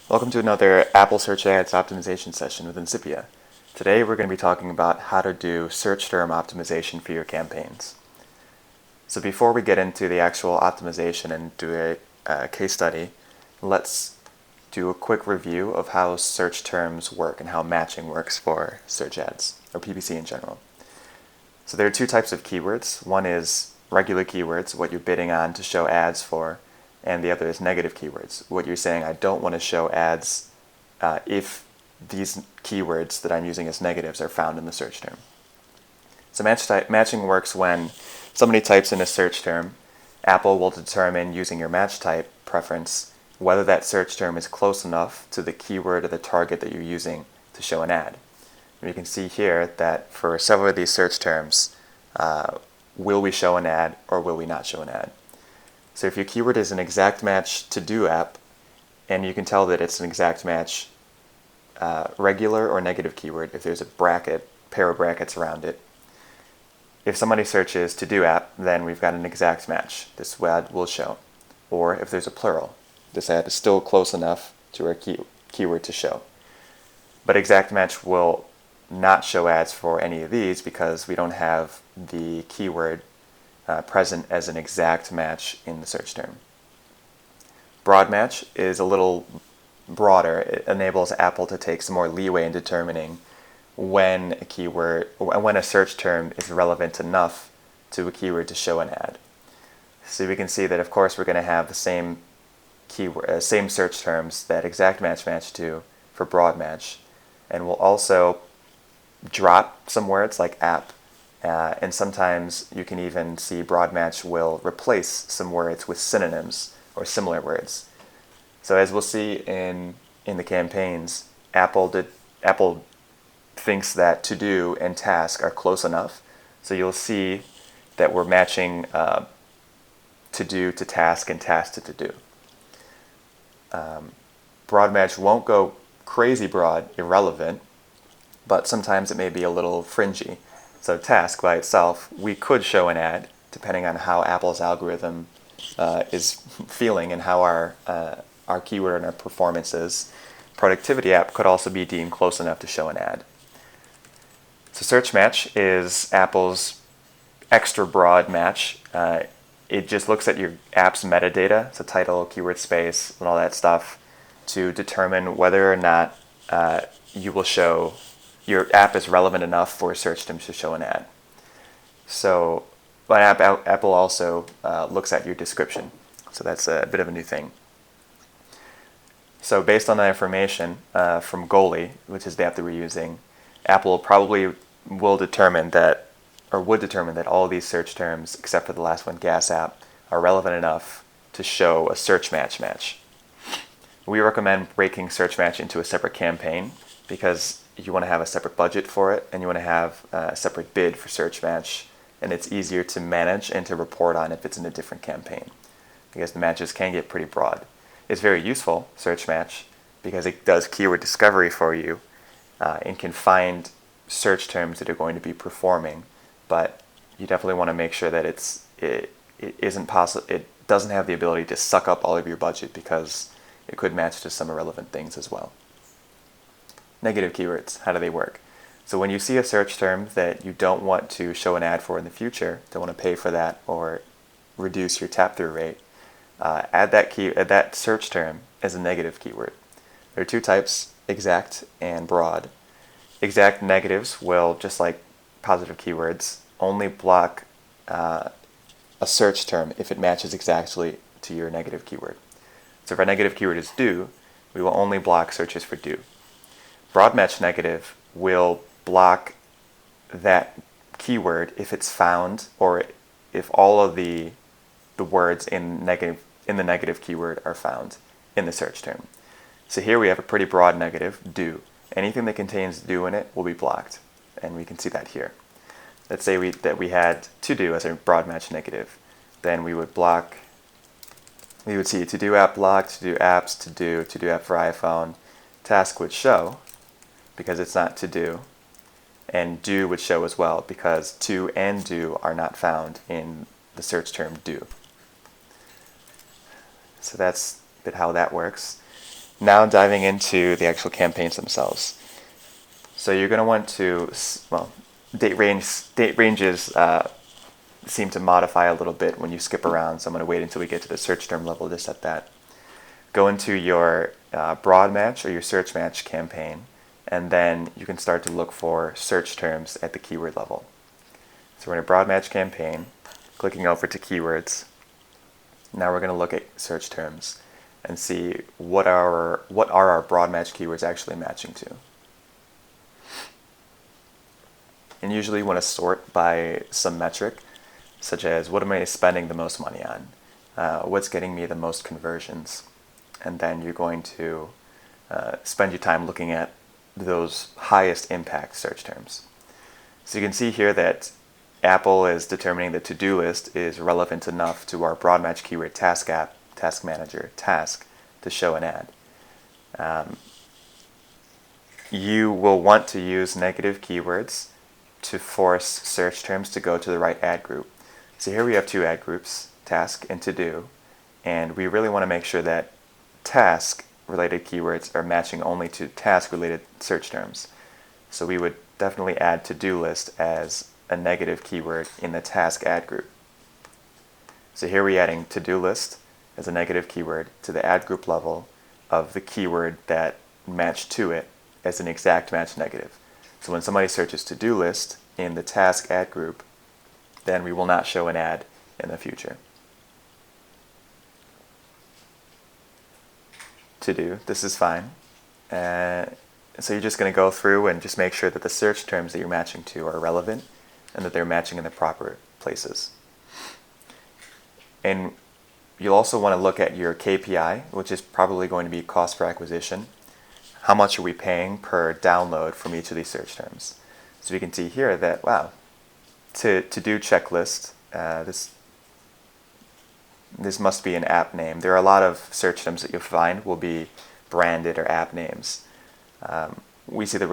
Welcome to another Apple Search Ads optimization session with Incipia. Today we're going to be talking about how to do search term optimization for your campaigns. So before we get into the actual optimization and do a case study, let's do a quick review of how search terms work and how matching works for search ads, or PPC in general. So there are two types of keywords. One is regular keywords, what you're bidding on to show ads for, and the other is negative keywords, what you're saying, I don't want to show ads if these keywords that I'm using as negatives are found in the search term. So matching works when somebody types in a search term. Apple will determine, using your match type preference, whether that search term is close enough to the keyword or the target that you're using to show an ad. And you can see here that for several of these search terms, will we show an ad or will we not show an ad? So if your keyword is an exact match to-do app, and you can tell that it's an exact match regular or negative keyword if there's a pair of brackets around it. If somebody searches to-do app, then we've got an exact match. This ad will show. Or if there's a plural, this ad is still close enough to our keyword to show. But exact match will not show ads for any of these because we don't have the keyword present as an exact match in the search term. Broad match is a little broader. It enables Apple to take some more leeway in determining when a search term is relevant enough to a keyword to show an ad. So we can see that, of course, we're going to have the same same search terms that exact match to for broad match, and we'll also drop some words like app. And sometimes you can even see broad match will replace some words with synonyms or similar words. So as we'll see in the campaigns, Apple thinks that to do and task are close enough. So you'll see that we're matching to do to task and task to do. Broad match won't go crazy broad, irrelevant, but sometimes it may be a little fringy. So task by itself, we could show an ad depending on how Apple's algorithm is feeling and how our keyword and our performance is. Productivity app could also be deemed close enough to show an ad. So search match is Apple's extra broad match. It just looks at your app's metadata, so title, keyword space, and all that stuff, to determine whether or not your app is relevant enough for search terms to show an ad. So, but Apple also looks at your description. So that's a bit of a new thing. So based on that information from Goalie, which is the app that we're using, Apple probably would determine that all of these search terms, except for the last one, gas app, are relevant enough to show a search match. We recommend breaking search match into a separate campaign because you want to have a separate budget for it, and you want to have a separate bid for search match, and it's easier to manage and to report on if it's in a different campaign, because the matches can get pretty broad. It's very useful, search match, because it does keyword discovery for you and can find search terms that are going to be performing, but you definitely want to make sure that it doesn't have the ability to suck up all of your budget, because it could match to some irrelevant things as well. Negative keywords, how do they work? So when you see a search term that you don't want to show an ad for in the future, don't want to pay for that or reduce your tap-through rate, add that search term as a negative keyword. There are two types, exact and broad. Exact negatives will, just like positive keywords, only block a search term if it matches exactly to your negative keyword. So if our negative keyword is do, we will only block searches for do. Broad match negative will block that keyword if it's found, or if all of the words in the negative keyword are found in the search term. So here we have a pretty broad negative, do. Anything that contains do in it will be blocked, and we can see that here. Let's say that we had to do as a broad match negative. Then we would see to do app blocked, to do apps, to do app for iPhone. Task would show, because it's not to do, and do would show as well, because to and do are not found in the search term do. So that's a bit how that works. Now diving into the actual campaigns themselves. So you're going to want to, well, date ranges seem to modify a little bit when you skip around, so I'm going to wait until we get to the search term level to set that. Go into your broad match or your search match campaign, and then you can start to look for search terms at the keyword level. So we're in a broad match campaign, clicking over to keywords. Now we're going to look at search terms and see what are our broad match keywords actually matching to. And usually you want to sort by some metric, such as what am I spending the most money on? What's getting me the most conversions? And then you're going to spend your time looking at those highest impact search terms. So you can see here that Apple is determining the to-do list is relevant enough to our broad match keyword task app, task manager, task to show an ad. You will want to use negative keywords to force search terms to go to the right ad group. So here we have two ad groups, task and to-do, and we really want to make sure that task-related keywords are matching only to task-related search terms. So we would definitely add to-do list as a negative keyword in the task ad group. So here we're adding to-do list as a negative keyword to the ad group level of the keyword that matched to it as an exact match negative. So when somebody searches to-do list in the task ad group, then we will not show an ad in the future. To do, this is fine. So you're just going to go through and just make sure that the search terms that you're matching to are relevant and that they're matching in the proper places. And you'll also want to look at your KPI, which is probably going to be cost per acquisition. How much are we paying per download from each of these search terms? So we can see here that, wow, to do checklist, this must be an app name. There are a lot of search terms that you'll find will be branded or app names. We see that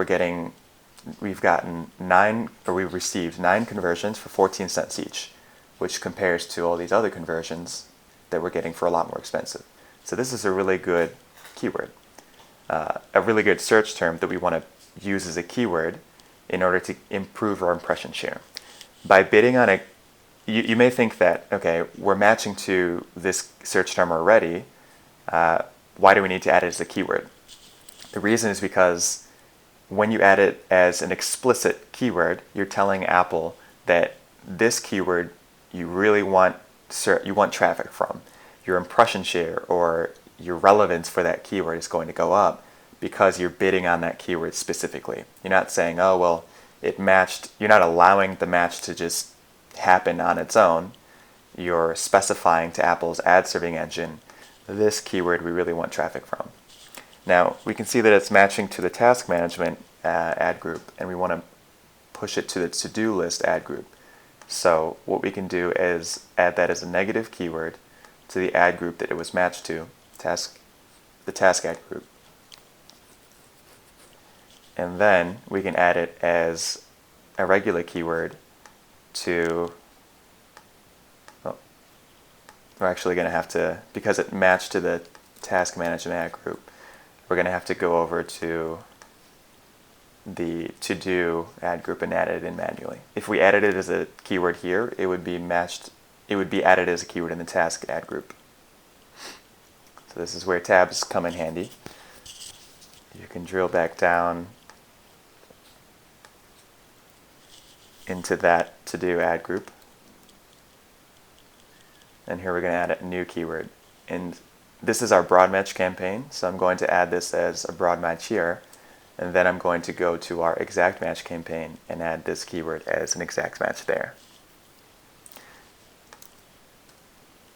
we've received 9 conversions for 14 cents each, which compares to all these other conversions that we're getting for a lot more expensive. So this is a really good keyword, a really good search term that we want to use as a keyword in order to improve our impression share. By bidding on you may think that, okay, we're matching to this search term already, why do we need to add it as a keyword? The reason is because when you add it as an explicit keyword, you're telling Apple that this keyword you really want traffic from. Your impression share or your relevance for that keyword is going to go up because you're bidding on that keyword specifically. You're not saying, oh, well, it matched. You're not allowing the match to just happen on its own. You're specifying to Apple's ad serving engine, this keyword we really want traffic from. Now, we can see that it's matching to the task management ad group, and we want to push it to the to-do list ad group. So what we can do is add that as a negative keyword to the ad group that it was matched to, the task ad group. And then we can add it as a regular keyword to, well, we're actually going to have to, because it matched to the task management ad group, we're going to have to go over to the to-do ad group and add it in manually. If we added it as a keyword here, it would be added as a keyword in the task ad group. So this is where tabs come in handy. You can drill back down into that to-do ad group. And here we're going to add a new keyword. And this is our broad match campaign, so I'm going to add this as a broad match here. And then I'm going to go to our exact match campaign and add this keyword as an exact match there.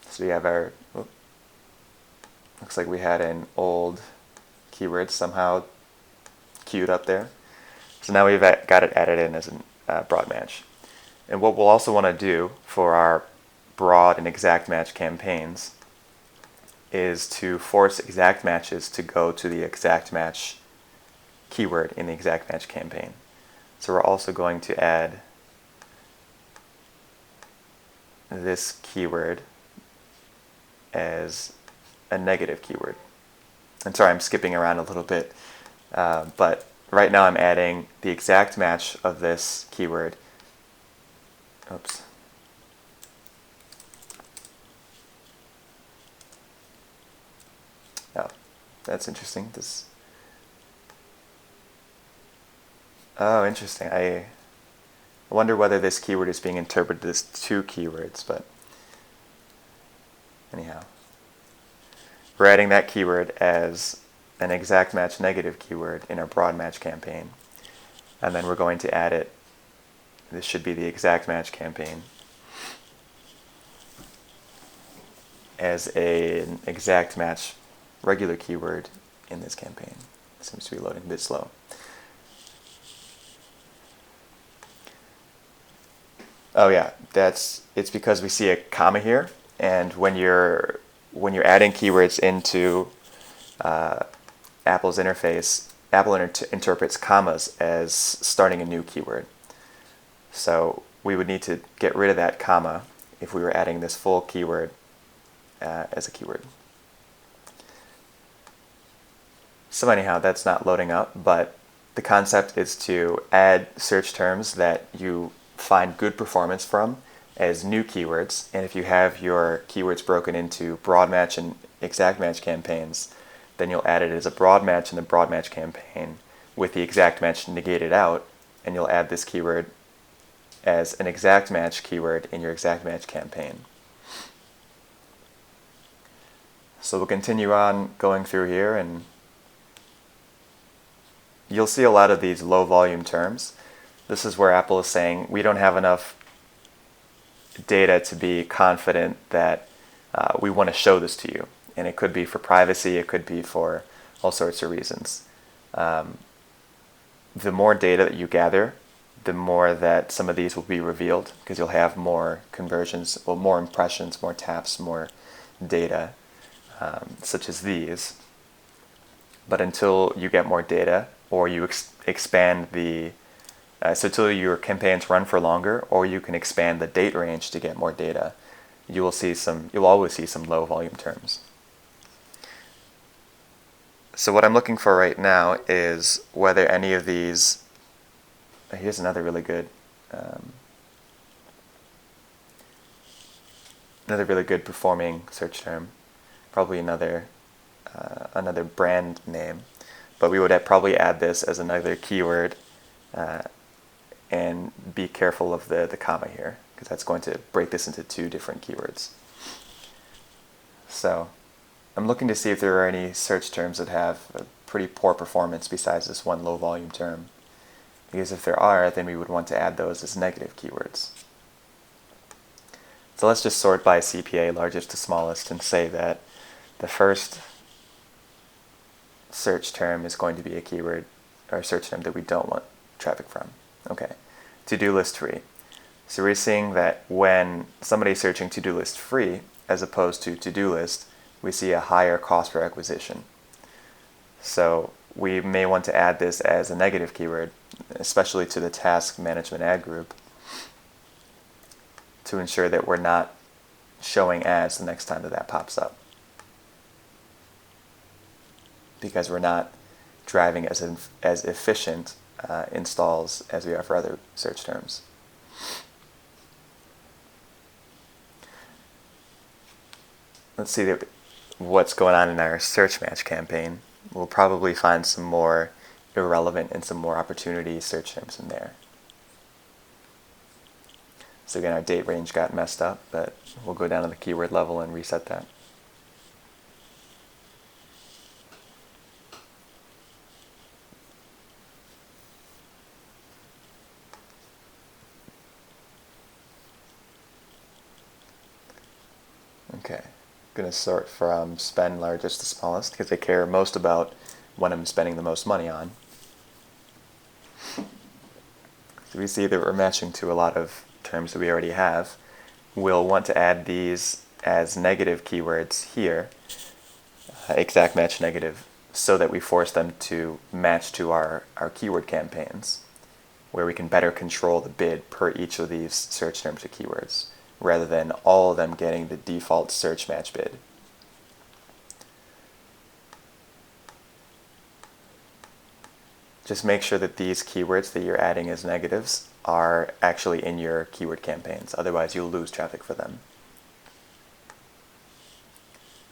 So we have our, looks like we had an old keyword somehow queued up there. So now we've got it added in as a broad match. And what we'll also want to do for our broad and exact match campaigns is to force exact matches to go to the exact match keyword in the exact match campaign. So we're also going to add this keyword as a negative keyword. And sorry, I'm skipping around a little bit, but right now I'm adding the exact match of this keyword. Oops. Oh, that's interesting. Oh, interesting. I wonder whether this keyword is being interpreted as two keywords, but anyhow. We're adding that keyword as an exact match negative keyword in our broad match campaign. And then we're going to add it, this should be the exact match campaign, as an exact match regular keyword in this campaign. It seems to be loading a bit slow. Oh yeah, it's because we see a comma here, and when you're adding keywords into Apple's interface, Apple interprets commas as starting a new keyword. So we would need to get rid of that comma if we were adding this full keyword as a keyword. So anyhow, that's not loading up, but the concept is to add search terms that you find good performance from as new keywords, and if you have your keywords broken into broad match and exact match campaigns, then you'll add it as a broad match in the broad match campaign with the exact match negated out, and you'll add this keyword as an exact match keyword in your exact match campaign. So we'll continue on going through here, and you'll see a lot of these low volume terms. This is where Apple is saying we don't have enough data to be confident that we want to show this to you. And it could be for privacy, it could be for all sorts of reasons. The more data that you gather, the more that some of these will be revealed, because you'll have more conversions, well, more impressions, more taps, more data, such as these. But until you get more data, or you expand the so until your campaigns run for longer, or you can expand the date range to get more data, you'll always see some low volume terms. So what I'm looking for right now is whether any of these, here's another really good performing search term, probably another brand name, but we would probably add this as another keyword and be careful of the comma here, because that's going to break this into two different keywords. So I'm looking to see if there are any search terms that have a pretty poor performance besides this one low volume term, because if there are, then we would want to add those as negative keywords. So let's just sort by CPA, largest to smallest, and say that the first search term is going to be a keyword or search term that we don't want traffic from. Okay, to-do list free. So we're seeing that when somebody's searching to-do list free as opposed to to-do list, we see a higher cost per acquisition. So we may want to add this as a negative keyword, especially to the task management ad group, to ensure that we're not showing ads the next time that pops up, because we're not driving as efficient installs as we are for other search terms. Let's see what's going on in our search match campaign. We'll probably find some more irrelevant and some more opportunity search terms in there. So again, our date range got messed up, but we'll go down to the keyword level and reset that. Okay, I'm going to sort from spend largest to smallest, because I care most about what I'm spending the most money on. So we see that we're matching to a lot of terms that we already have. We'll want to add these as negative keywords here, exact match negative, so that we force them to match to our keyword campaigns, where we can better control the bid per each of these search terms or keywords, rather than all of them getting the default search match bid. just make sure that these keywords that you're adding as negatives are actually in your keyword campaigns. Otherwise, you'll lose traffic for them.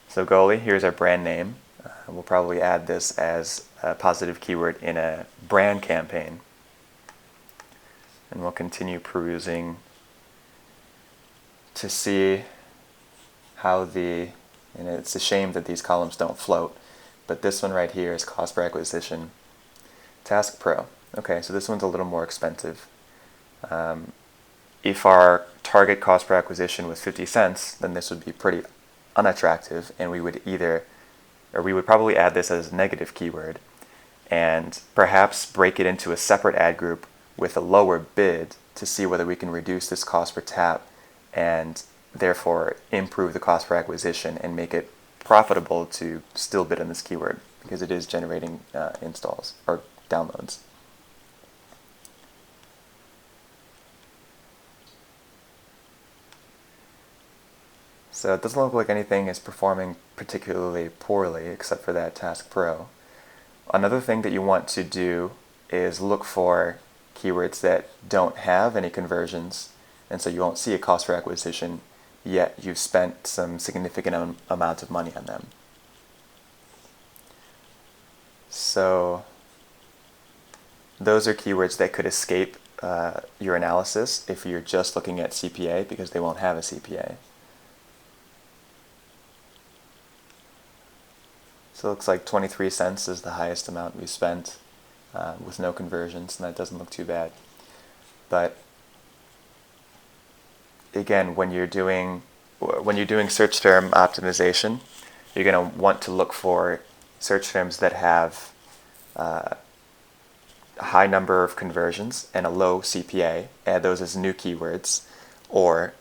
So goalie, here's our brand name. We'll probably add this as a positive keyword in a brand campaign. And we'll continue perusing to see how and it's a shame that these columns don't float, but this one right here is cost per acquisition. Task Pro. Okay, so this one's a little more expensive. If our target cost per acquisition was 50 cents, then this would be pretty unattractive, and we would probably add this as a negative keyword and perhaps break it into a separate ad group with a lower bid to see whether we can reduce this cost per tap and therefore improve the cost per acquisition and make it profitable to still bid on this keyword because it is generating installs or downloads. So it doesn't look like anything is performing particularly poorly except for that Task Pro. Another thing that you want to do is look for keywords that don't have any conversions, and so you won't see a cost per acquisition, yet you've spent some significant amount of money on them. So those are keywords that could escape your analysis if you're just looking at CPA because they won't have a CPA. So it looks like 23 cents is the highest amount we spent with no conversions, and that doesn't look too bad. But again, when you're doing search term optimization, you're going to want to look for search terms that have a high number of conversions and a low CPA. Add those as new keywords, or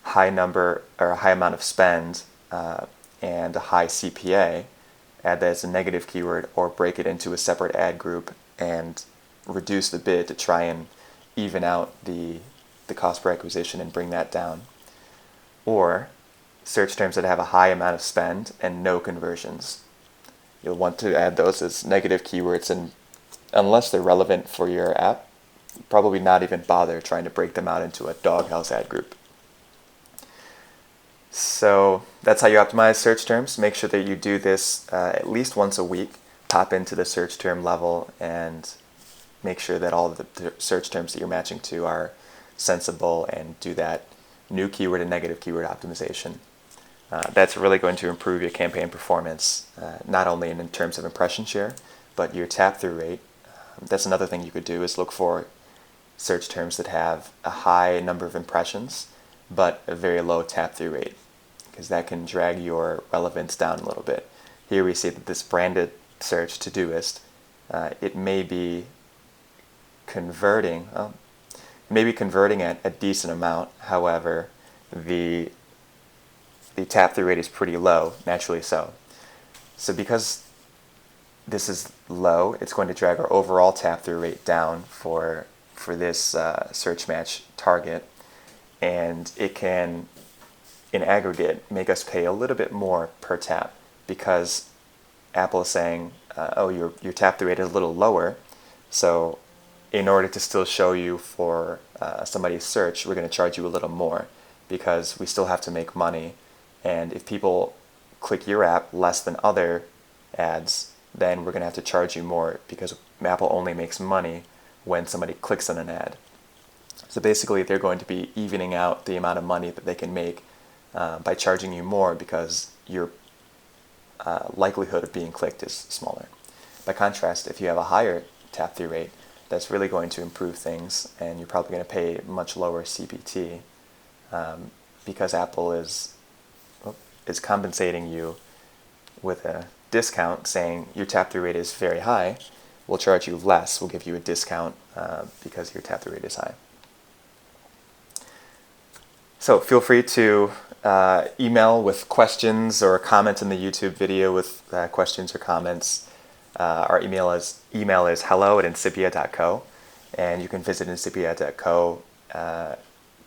high number or a high amount of spend and a high CPA. Add that as a negative keyword, or break it into a separate ad group and reduce the bid to try and even out the cost per acquisition and bring that down. Or search terms that have a high amount of spend and no conversions. You'll want to add those as negative keywords, and unless they're relevant for your app, probably not even bother trying to break them out into a doghouse ad group. So that's how you optimize search terms. Make sure that you do this at least once a week. Pop into the search term level and make sure that all of the search terms that you're matching to are sensible, and do that new keyword and negative keyword optimization. That's really going to improve your campaign performance, not only in terms of impression share, but your tap-through rate. That's another thing you could do, is look for search terms that have a high number of impressions but a very low tap-through rate, because that can drag your relevance down a little bit. Here we see that this branded search, Todoist, it may be converting at a decent amount. However, the tap-through rate is pretty low, naturally so. So because this is low, it's going to drag our overall tap-through rate down for this search match target, and it can, in aggregate, make us pay a little bit more per tap, because Apple is saying, oh, your tap-through rate is a little lower, so in order to still show you for somebody's search, we're going to charge you a little more, because we still have to make money. And if people click your app less than other ads, then we're going to have to charge you more, because Apple only makes money when somebody clicks on an ad. So basically, they're going to be evening out the amount of money that they can make by charging you more, because your likelihood of being clicked is smaller. By contrast, if you have a higher tap-through rate, that's really going to improve things, and you're probably going to pay much lower CPT because Apple is compensating you with a discount, saying your tap-through rate is very high. We'll charge you less. We'll give you a discount because your tap-through rate is high. So feel free to email with questions, or comment in the YouTube video with questions or comments. Our email is hello@incipia.co, and you can visit incipia.co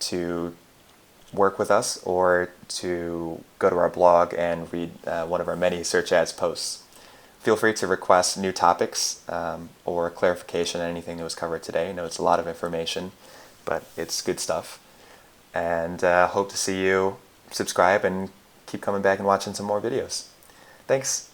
to work with us, or to go to our blog and read one of our many search ads posts. Feel free to request new topics or clarification on anything that was covered today. I know it's a lot of information, but it's good stuff. And hope to see you subscribe and keep coming back and watching some more videos. Thanks.